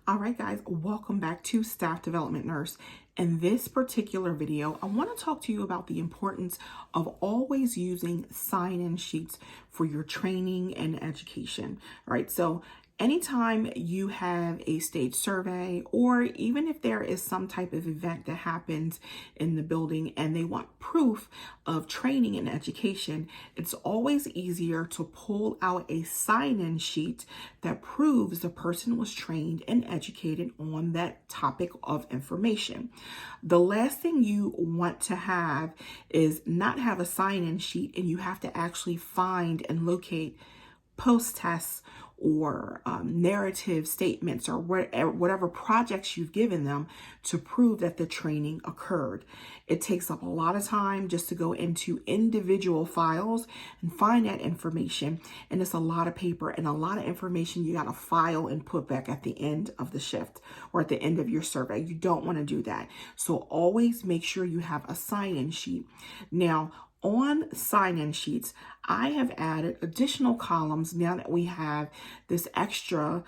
All right, guys, welcome back to Staff Development Nurse. In this particular video, I want to talk to you about the importance of always using sign-in sheets for your training and education. All right, so anytime you have a stage survey, or even if there is some type of event that happens in the building and they want proof of training and education, it's always easier to pull out a sign-in sheet that proves the person was trained and educated on that topic of information. The last thing you want to have is not have a sign-in sheet and you have to actually find and locate post-tests or narrative statements or whatever projects you've given them to prove that the training occurred. It takes up a lot of time just to go into individual files and find that information, and it's a lot of paper and a lot of information you got to file and put back at the end of the shift or at the end of your survey. You don't want to do that. So always make sure you have a sign-in sheet. Now, on sign-in sheets, I have added additional columns now that we have this extra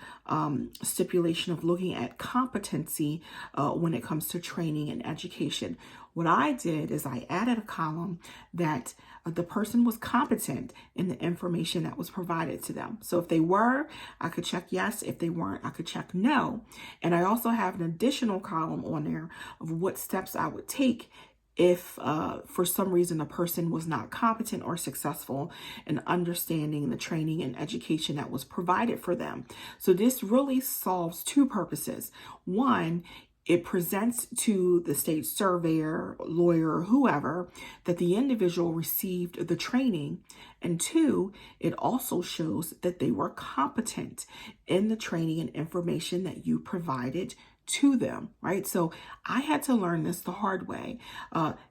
stipulation of looking at competency when it comes to training and education. What I did is I added a column that the person was competent in the information that was provided to them. So if they were, I could check yes. If they weren't, I could check no. And I also have an additional column on there of what steps I would take if for some reason a person was not competent or successful in understanding the training and education that was provided for them. So this really solves two purposes. One, it presents to the state surveyor, lawyer, whoever, that the individual received the training. And two, it also shows that they were competent in the training and information that you provided to them, right? So I had to learn this the hard way.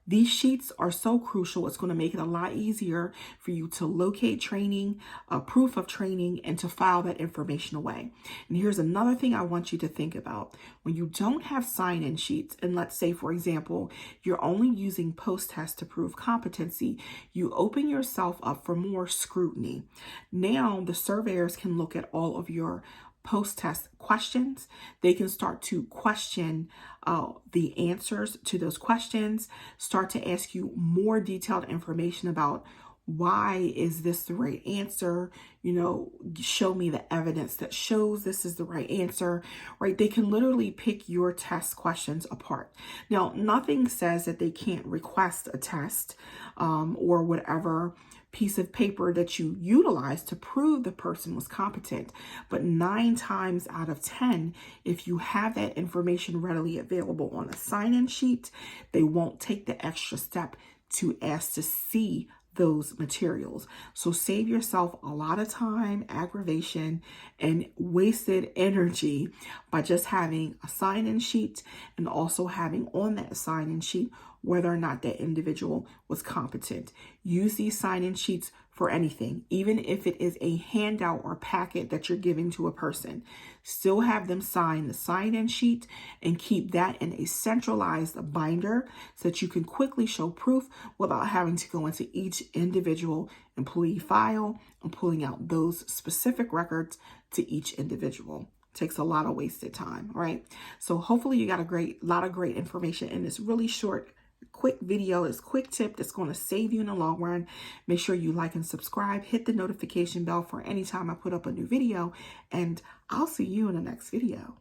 These sheets are so crucial. It's going to make it a lot easier for you to locate training, proof of training, and to file that information away. And here's another thing I want you to think about. When you don't have sign-in sheets, and let's say, for example, you're only using post-test to prove competency, you open yourself up for more scrutiny. Now the surveyors can look at all of your post-test questions. They can start to question the answers to those questions, start to ask you more detailed information about why is this the right answer? You know, show me the evidence that shows this is the right answer, right? They can literally pick your test questions apart. Now, nothing says that they can't request a test or whatever piece of paper that you utilize to prove the person was competent. But 9 times out of 10, if you have that information readily available on a sign-in sheet, they won't take the extra step to ask to see those materials. So save yourself a lot of time, aggravation, and wasted energy by just having a sign-in sheet and also having on that sign-in sheet whether or not that individual was competent. Use these sign-in sheets for anything, even if it is a handout or packet that you're giving to a person. Still have them sign the sign-in sheet and keep that in a centralized binder so that you can quickly show proof without having to go into each individual employee file and pulling out those specific records to each individual. Takes a lot of wasted time, right? So hopefully you got a lot of great information in this really short, quick video, this quick tip that's going to save you in the long run. Make sure you like and subscribe, hit the notification bell for any time I put up a new video, and I'll see you in the next video.